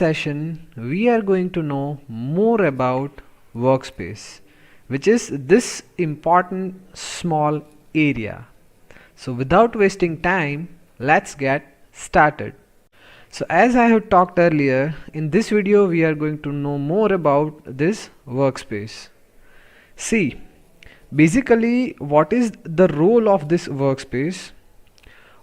session, we are going to know more about Workspace, which is this important small area. So without wasting time, let's get started. So as I have talked earlier, in this video we are going to know more about this Workspace. See, basically what is the role of this Workspace?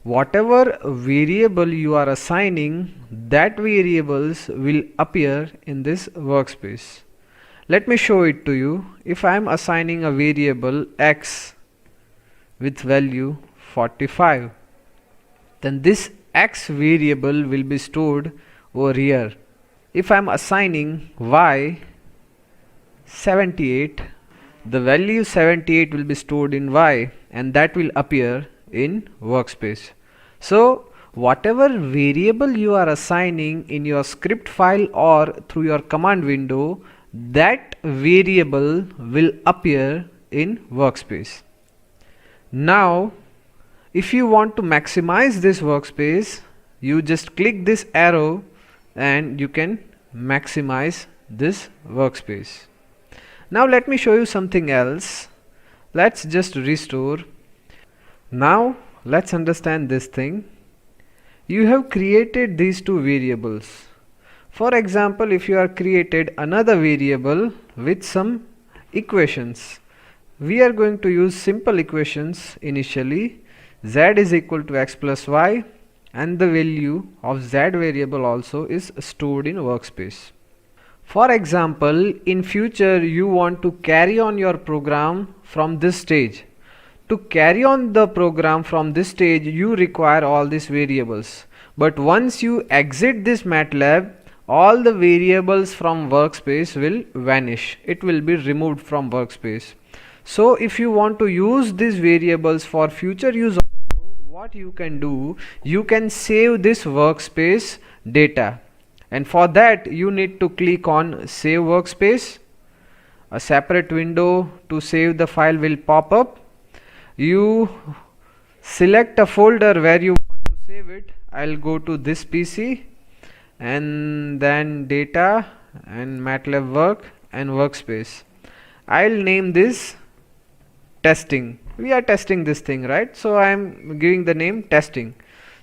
Whatever variable you are assigning, that variables will appear in this workspace. Let me show it to you. If I am assigning a variable x with value 45, then this x variable will be stored over here. If I am assigning y 78, the value 78 will be stored in y and that will appear in workspace. So whatever variable you are assigning in your script file or through your command window, that variable will appear in workspace. Now if you want to maximize this workspace, you just click this arrow and you can maximize this workspace. Now let me show you something else. Let's just restore. Now let's understand this thing. You have created these two variables. For example, if you are created another variable with some equations, we are going to use simple equations initially. Z is equal to x plus y, and the value of z variable also is stored in workspace. For example, in future you want to carry on your program from this stage. To carry on the program from this stage, you require all these variables. But once you exit this MATLAB, all the variables from workspace will vanish. It will be removed from workspace. So if you want to use these variables for future use also, what you can do, you can save this workspace data. And for that you need to click on Save Workspace. A separate window to save the file will pop up. You select a folder where you want to save it. I'll go to this PC and then data and MATLAB work and workspace. I'll name this testing. We are testing this thing, right? So I am giving the name testing.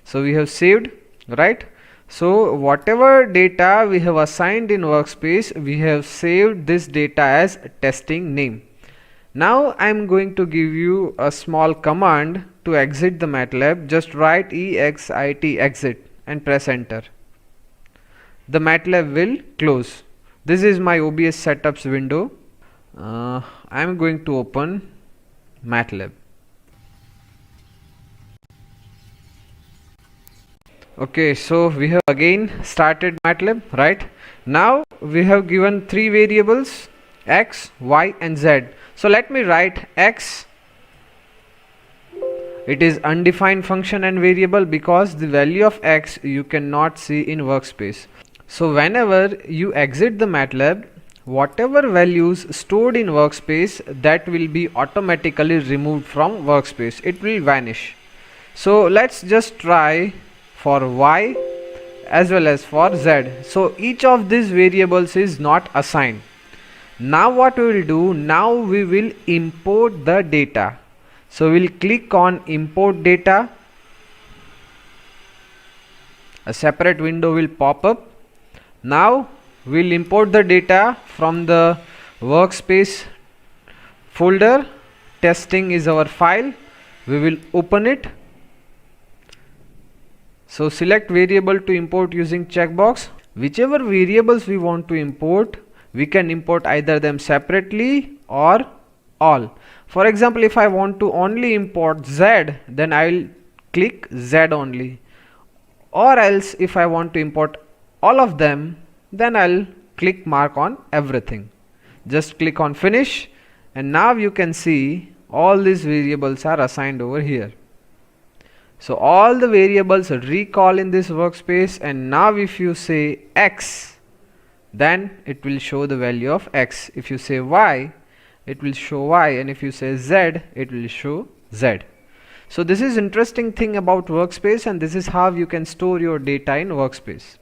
So we have saved, right? So whatever data we have assigned in workspace, we have saved this data as testing name. Now I am going to give you a small command to exit the MATLAB. Just write exit exit and press enter. The MATLAB will close. This is my OBS setups window. I am going to open MATLAB. Okay, so we have again started MATLAB, right? Now we have given three variables, x, y and z. So let me write x. It is undefined function and variable because the value of x you cannot see in workspace. So whenever you exit the MATLAB, whatever values stored in workspace, that will be automatically removed from workspace. It will vanish. So let's just try for y as well as for z. So each of these variables is not assigned. Now what we will do, now we will import the data. So we'll click on import data. A separate window will pop up. Now we'll import the data from the workspace folder. Testing is our file. We will open it. So select variable to import using checkbox. Whichever variables we want to import, we can import either them separately or all. For example, if I want to only import z, then I will click z only. Or else if I want to import all of them, then I'll click mark on everything. Just click on finish, and now you can see all these variables are assigned over here. So all the variables recall in this workspace, and now if you say x, then it will show the value of x. If you say y, it will show y, and if you say z, it will show z. So this is interesting thing about Workspace, and this is how you can store your data in Workspace.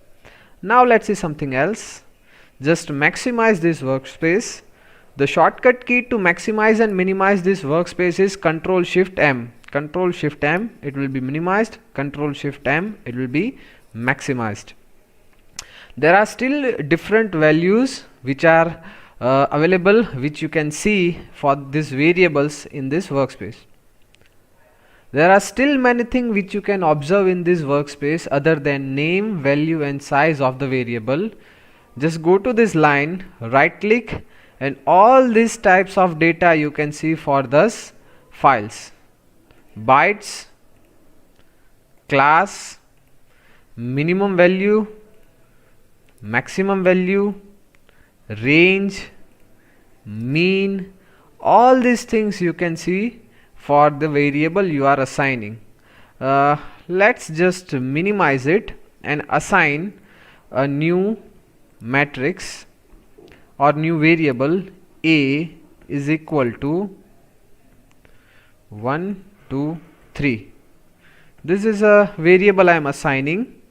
Now let's see something else. Just maximize this workspace. The shortcut key to maximize and minimize this workspace is Control Shift M. Control Shift M, it will be minimized. Control Shift M, it will be maximized. There are still different values which are available, which you can see for these variables in this workspace. There are still many things which you can observe in this workspace other than name, value and size of the variable. Just go to this line, right click, and all these types of data you can see for this files: bytes, class, minimum value, maximum value, range, mean. All these things you can see for the variable you are assigning. Let's just minimize it and assign a new matrix or new variable. A is equal to 1 2 3. This is a variable I am assigning.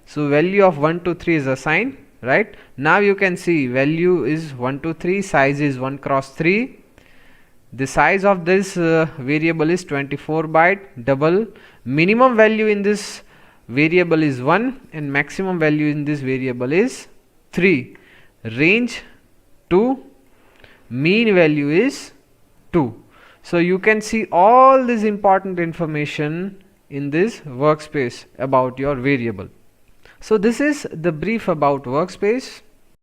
So value of 1 2 3 is assigned, right? Now you can see value is 1 2 3, size is 1 cross 3. The size of this variable is 24 byte double. Minimum value in this variable is 1 and maximum value in this variable is 3. Range 2, mean value is 2. So you can see all this important information in this workspace about your variable. So this is the brief about Workspace.